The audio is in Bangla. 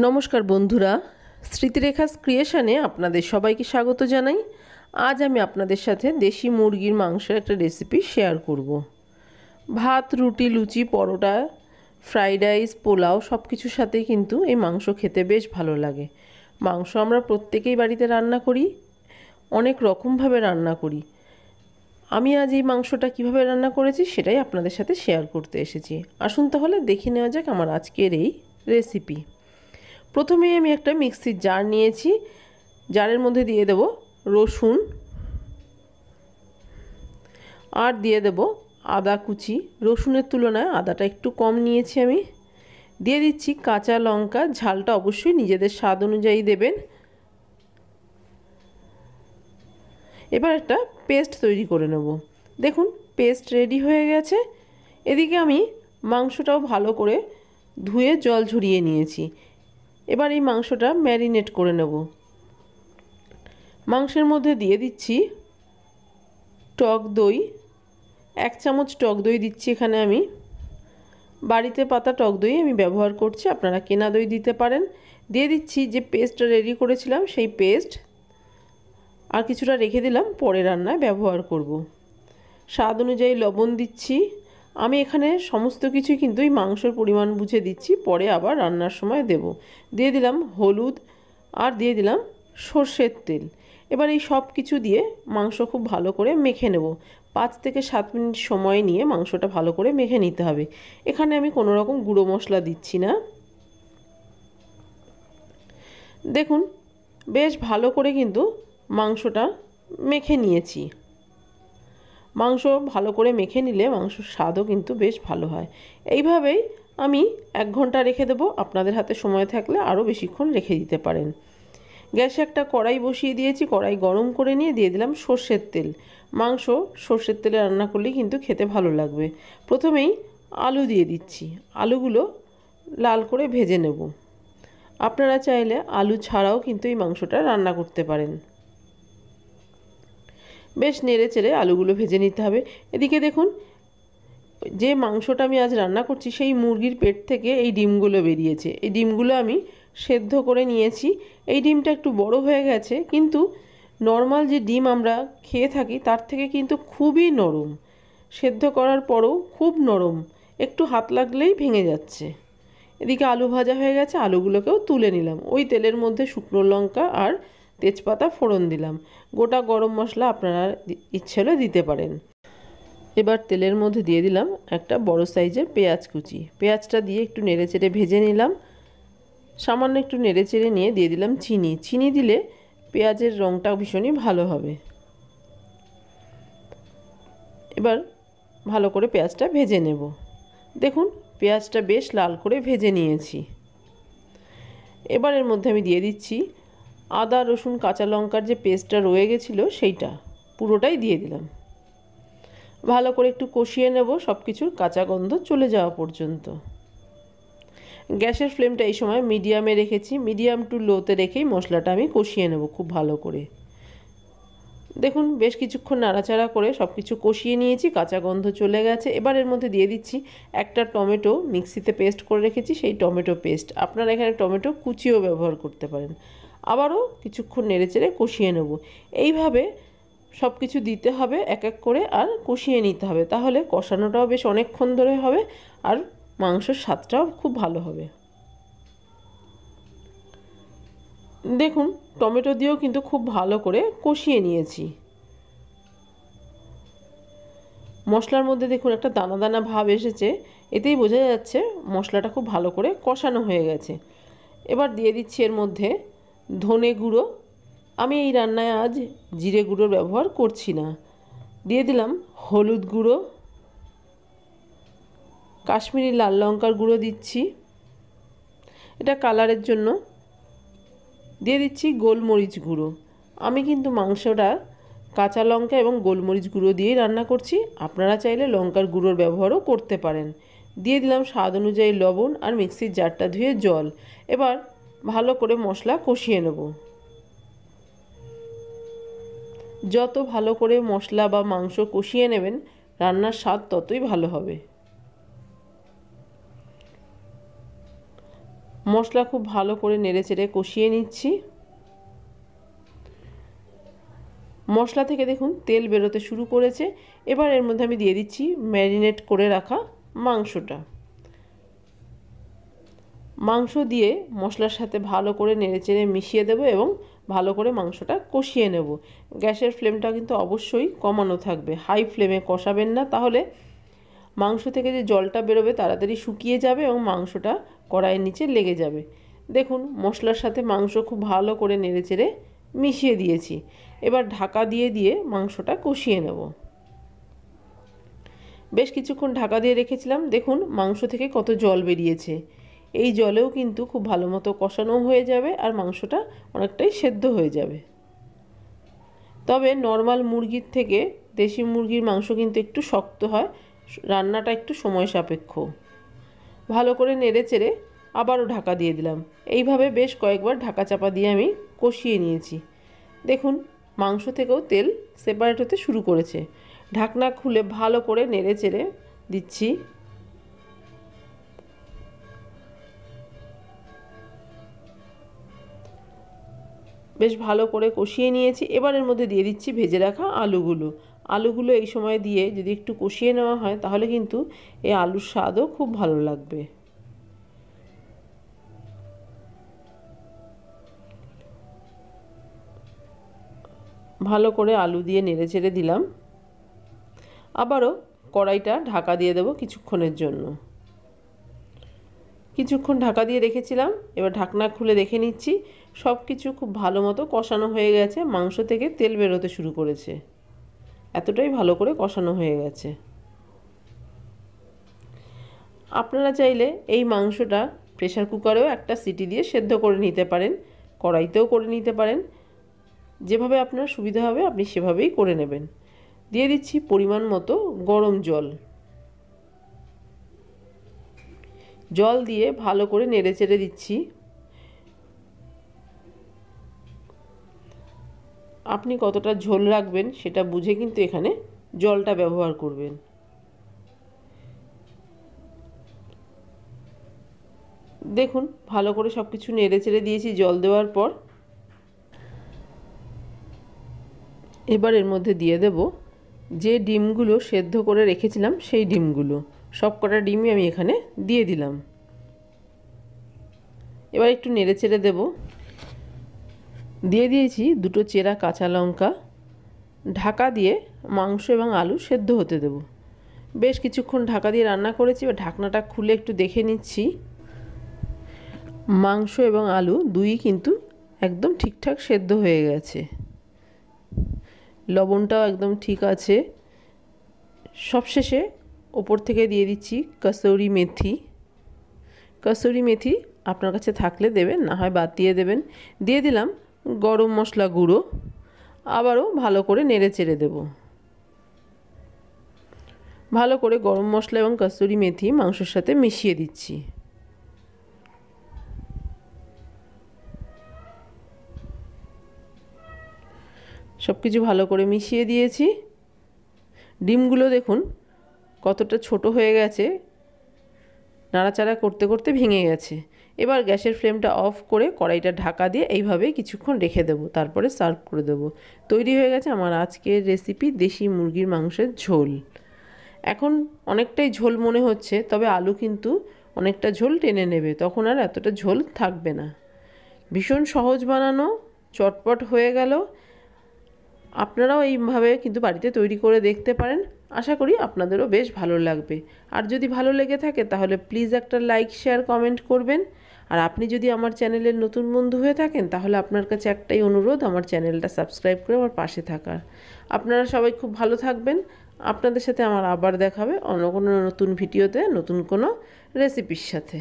নমস্কার বন্ধুরা, স্মৃতিরেখাস ক্রিয়েশনে আপনাদের সবাইকে স্বাগত জানাই। আজ আমি আপনাদের সাথে দেশি মুরগির মাংসের একটা রেসিপি শেয়ার করব। ভাত, রুটি, লুচি, পরোটা, ফ্রাইড রাইস, পোলাও সব কিছুর সাথেই কিন্তু এই মাংস খেতে বেশ ভালো লাগে। মাংস আমরা প্রত্যেকেই বাড়িতে রান্না করি, অনেক রকমভাবে রান্না করি। আমি আজ এই মাংসটা কিভাবে রান্না করেছি সেটাই আপনাদের সাথে শেয়ার করতে এসেছি। আসুন তাহলে দেখে নেওয়া যাক আমার আজকের এই রেসিপি। প্রথমে আমি একটা মিক্সির জার নিয়েছি। জারের মধ্যে দিয়ে দেব রসুন আর দিয়ে দেব আদা কুচি। রসুনের তুলনায় আদাটা একটু কম নিয়েছি আমি। দিয়ে দিচ্ছি কাঁচা লঙ্কা, ঝালটা অবশ্যই নিজেদের স্বাদ অনুযায়ী দেবেন। এবার একটা পেস্ট তৈরি করে নেব। দেখুন পেস্ট রেডি হয়ে গেছে। এদিকে আমি মাংসটাও ভালো করে ধুয়ে জল ঝরিয়ে নিয়েছি। এবার এই মাংসটা ম্যারিনেট করে নেব। মাংসের মধ্যে দিয়ে দিচ্ছি টক দই। 1 চামচ টক দই দিচ্ছি এখানে আমি। বাড়িতে পাতা টক দই আমি ব্যবহার করছি, আপনারা কেনা দই দিতে পারেন। দিয়ে দিচ্ছি যে পেস্টটা রেডি করেছিলাম সেই পেস্ট, আর কিছুটা রেখে দিলাম পরে রান্নায় ব্যবহার করব। স্বাদ অনুযায়ী লবণ দিচ্ছি। আমি এখানে সমস্ত কিছুই কিন্তু এই মাংসের পরিমাণ বুঝে দিচ্ছি, পরে আবার রান্নার সময় দেব। দিয়ে দিলাম হলুদ আর দিয়ে দিলাম সর্ষের তেল। এবার এই সব কিছু দিয়ে মাংস খুব ভালো করে মেখে নেব। 5 থেকে 7 মিনিট সময় নিয়ে মাংসটা ভালো করে মেখে নিতে হবে। এখানে আমি কোনো রকম গুঁড়ো মশলা দিচ্ছি না। দেখুন বেশ ভালো করে কিন্তু মাংসটা মেখে নিয়েছি। মাংস ভালো করে মেখে নিলে মাংসর স্বাদও কিন্তু বেশ ভালো হয়। এইভাবেই আমি 1 ঘন্টা রেখে দেবো। আপনাদের হাতে সময় থাকলে আরও বেশিক্ষণ রেখে দিতে পারেন। গ্যাসে একটা কড়াই বসিয়ে দিয়েছি। কড়াই গরম করে নিয়ে দিয়ে দিলাম সর্ষের তেল। মাংস সর্ষের তেলে রান্না করলেই কিন্তু খেতে ভালো লাগবে। প্রথমেই আলু দিয়ে দিচ্ছি। আলুগুলো লাল করে ভেজে নেব। আপনারা চাইলে আলু ছাড়াও কিন্তু এই মাংসটা রান্না করতে পারেন। বেশ নেড়ে চেড়ে আলুগুলো ভেজে নিতে হবে। এদিকে দেখুন যে মাংসটা আমি আজ রান্না করছি সেই মুরগির পেট থেকে এই ডিমগুলো বেরিয়েছে। এই ডিমগুলো আমি সেদ্ধ করে নিয়েছি। এই ডিমটা একটু বড় হয়ে গেছে, কিন্তু নর্মাল যে ডিম আমরা খেয়ে থাকি তার থেকে কিন্তু খুবই নরম। সেদ্ধ করার পরও খুব নরম, একটু হাত লাগলেই ভেঙে যাচ্ছে। এদিকে আলু ভাজা হয়ে গেছে, আলুগুলোকেও তুলে নিলাম। ওই তেলের মধ্যে শুকনো লঙ্কা আর তেজপাতা ফোড়ন দিলাম। গোটা গরম মশলা আপনারা ইচ্ছে হলে দিতে পারেন। এবার তেলের মধ্যে দিয়ে দিলাম একটা বড় সাইজের পেঁয়াজ কুচি। পেঁয়াজটা দিয়ে একটু নেড়েচেড়ে ভেজে নিলাম। সামান্য একটু নেড়েচেড়ে নিয়ে দিয়ে দিলাম চিনি। চিনি দিলে পেঁয়াজের রঙটা ভীষণই ভালো হবে। এবার ভালো করে পেঁয়াজটা ভেজে নেব। দেখুন পেঁয়াজটা বেশ লাল করে ভেজে নিয়েছি। এবার এর মধ্যে আমি দিয়ে দিচ্ছি আদা, রসুন, কাঁচা লঙ্কার যে পেস্টটা রয়ে গেছিলো সেইটা পুরোটাই দিয়ে দিলাম। ভালো করে একটু কষিয়ে নেব, সব কিছুর কাঁচা গন্ধ চলে যাওয়া পর্যন্ত। গ্যাসের ফ্লেমটা এই সময় মিডিয়ামে রেখেছি। মিডিয়াম টু লোতে রেখেই মশলাটা আমি কষিয়ে নেব খুব ভালো করে। দেখুন বেশ কিছুক্ষণ নাড়াচাড়া করে সব কিছু কষিয়ে নিয়েছি, কাঁচা গন্ধ চলে গেছে। এবার এর মধ্যে দিয়ে দিচ্ছি একটা টমেটো মিক্সিতে পেস্ট করে রেখেছি, সেই টমেটো পেস্ট। আপনারা এখানে টমেটো কুচিও ব্যবহার করতে পারেন। আবারও কিছুক্ষণ নেড়েচেড়ে কষিয়ে নেব। এইভাবে সব কিছু দিতে হবে এক এক করে আর কষিয়ে নিতে হবে, তাহলে কষানোটাও বেশ অনেকক্ষণ ধরে হবে আর মাংসের স্বাদটাও খুব ভালো হবে। দেখুন টমেটো দিয়েও কিন্তু খুব ভালো করে কষিয়ে নিয়েছি। মশলার মধ্যে দেখুন একটা দানা দানা ভাব এসেছে, এতেই বোঝা যাচ্ছে মশলাটা খুব ভালো করে কষানো হয়ে গেছে। এবার দিয়ে দিচ্ছি এর মধ্যে ধনে গুঁড়ো। আমি এই রান্নায় আজ জিরে গুঁড়োর ব্যবহার করছি না। দিয়ে দিলাম হলুদ গুঁড়ো, কাশ্মীরি লাল লঙ্কার গুঁড়ো দিচ্ছি, এটা কালারের জন্য। দিয়ে দিচ্ছি গোলমরিচ গুঁড়ো। আমি কিন্তু মাংসটা কাঁচা লঙ্কা এবং গোলমরিচ গুঁড়ো দিয়েই রান্না করছি, আপনারা চাইলে লঙ্কার গুঁড়োর ব্যবহারও করতে পারেন। দিয়ে দিলাম স্বাদ অনুযায়ী লবণ আর মিক্সির জারটা ধুয়ে জল। এবার ভালো করে মশলা কষিয়ে নেব। যত ভালো করে মশলা বা মাংস কষিয়ে নেবেন রান্নার স্বাদ ততই ভালো হবে। মশলা খুব ভালো করে নেড়েচেড়ে কষিয়ে নিচ্ছি। মশলা থেকে দেখুন তেল বেরোতে শুরু করেছে। এবার এর মধ্যে আমি দিয়ে দিচ্ছি ম্যারিনেট করে রাখা মাংসটা। মাংস দিয়ে মশলার সাথে ভালো করে নেড়েচেড়ে মিশিয়ে দেব এবং ভালো করে মাংসটা কষিয়ে নেব। গ্যাসের ফ্লেমটা কিন্তু অবশ্যই কমানো থাকবে, হাই ফ্লেমে কষাবেন না, তাহলে মাংস থেকে যে জলটা বেরোবে তাড়াতাড়ি শুকিয়ে যাবে এবং মাংসটা কড়াইয়ের নিচে লেগে যাবে। দেখুন মশলার সাথে মাংস খুব ভালো করে নেড়েচেড়ে মিশিয়ে দিয়েছি। এবার ঢাকা দিয়ে দিয়ে মাংসটা কষিয়ে নেব। বেশ কিছুক্ষণ ঢাকা দিয়ে রেখেছিলাম। দেখুন মাংস থেকে কত জল বেরিয়েছে। এই জলেও কিন্তু খুব ভালো মতো কষানো হয়ে যাবে আর মাংসটা অনেকটাই সেদ্ধ হয়ে যাবে। তবে নর্মাল মুরগির থেকে দেশি মুরগির মাংস কিন্তু একটু শক্ত হয়, রান্নাটা একটু সময় সাপেক্ষ। ভালো করে নেড়েচেড়ে আবারও ঢাকা দিয়ে দিলাম। এইভাবে বেশ কয়েকবার ঢাকা চাপা দিয়ে আমি কষিয়ে নিয়েছি। দেখুন মাংস থেকেও তেল সেপারেট হতে শুরু করেছে। ঢাকনা খুলে ভালো করে নেড়েচেড়ে দিচ্ছি। বেশ ভালো করে কষিয়ে নিয়েছি। এবার এর মধ্যে দিয়ে দিচ্ছি ভেজে রাখা আলুগুলো এই সময় দিয়ে যদি একটু কষিয়ে নেওয়া হয় তাহলে কিন্তু এই আলুর স্বাদও খুব ভালো লাগবে। ভালো করে আলু দিয়ে নেড়েচেড়ে দিলাম। আবারও কড়াইটা ঢাকা দিয়ে দেব কিছুক্ষণের জন্য। কিছুক্ষণ ঢাকা দিয়ে রেখেছিলাম। এবার ঢাকনা খুলে দেখে নিচ্ছি সব কিছু খুব ভালো মতো কষানো হয়ে গেছে। মাংস থেকে তেল বেরোতে শুরু করেছে। এতটাই ভালো করে কষানো হয়ে গেছে। আপনারা চাইলে এই মাংসটা প্রেসার কুকারেও একটা সিটি দিয়ে সেদ্ধ করে নিতে পারেন, কড়াইতেও করে নিতে পারেন। যেভাবে আপনার সুবিধা হবে আপনি সেভাবেই করে নেবেন। দিয়ে দিচ্ছি পরিমাণ মতো গরম জল। জল দিয়ে ভালো করে নেড়েচেড়ে দিচ্ছি। আপনি কতটা ঝোল রাখবেন সেটা বুঝে কিন্তু এখানে জলটা ব্যবহার করবেন। দেখুন ভালো করে সব কিছু নেড়েচেড়ে দিয়েছি জল দেওয়ার পর। এবার এর মধ্যে দিয়ে দেব যে ডিমগুলো সেদ্ধ করে রেখেছিলাম সেই ডিমগুলো। সবকটা ডিমই আমি এখানে দিয়ে দিলাম। এবার একটু নেড়েচেড়ে দেব। দিয়ে দিয়েছি দুটো চেরা কাঁচা লঙ্কা। ঢাকা দিয়ে মাংস এবং আলু সেদ্ধ হতে দেব। বেশ কিছুক্ষণ ঢাকা দিয়ে রান্না করেছি। এবার ঢাকনাটা খুলে একটু দেখে নিচ্ছি। মাংস এবং আলু দুই কিন্তু একদম ঠিকঠাক সেদ্ধ হয়ে গেছে। লবণটাও একদম ঠিক আছে। সবশেষে ওপর থেকে দিয়ে দিচ্ছি কসুরি মেথি। কসুরি মেথি আপনার কাছে থাকলে দেবেন, না হয় বাদ দিয়ে দেবেন। দিয়ে দিলাম গরম মশলা গুঁড়ো। আবারও ভালো করে নেড়েচেড়ে দেব। ভালো করে গরম মশলা এবং কসুরি মেথি মাংসের সাথে মিশিয়ে দিচ্ছি। সব কিছু ভালো করে মিশিয়ে দিয়েছি। ডিমগুলো দেখুন কতটা ছোট হয়ে গেছে, নাড়াচাড়া করতে করতে ভেঙে গেছে। এবার গ্যাসের ফ্লেমটা অফ করে কড়াইটা ঢাকা দিয়ে এইভাবে কিছুক্ষণ রেখে দেবো, তারপরে সার্ভ করে দেবো। তৈরি হয়ে গেছে আমার আজকের রেসিপি দেশি মুরগির মাংসের ঝোল। এখন অনেকটাই ঝোল মনে হচ্ছে, তবে আলু কিন্তু অনেকটা ঝোল টেনে নেবে, তখন আর এতটা ঝোল থাকবে না। ভীষণ সহজ বানানো, চটপট হয়ে গেল। আপনারাও এইভাবে কিন্তু বাড়িতে তৈরি করে দেখতে পারেন। আশা করি আপনাদেরও বেশ ভালো লাগবে। আর যদি ভালো লেগে থাকে তাহলে প্লিজ একটা লাইক, শেয়ার, কমেন্ট করবেন। আর আপনি যদি আমার চ্যানেলের নতুন বন্ধু হয়ে থাকেন তাহলে আপনার কাছে একটাই অনুরোধ, আমার চ্যানেলটা সাবস্ক্রাইব করে আমার পাশে থাকার। আপনারা সবাই খুব ভালো থাকবেন। আপনাদের সাথে আমার আবার দেখা হবে অন্য কোনো নতুন ভিডিওতে, নতুন কোনো রেসিপির সাথে।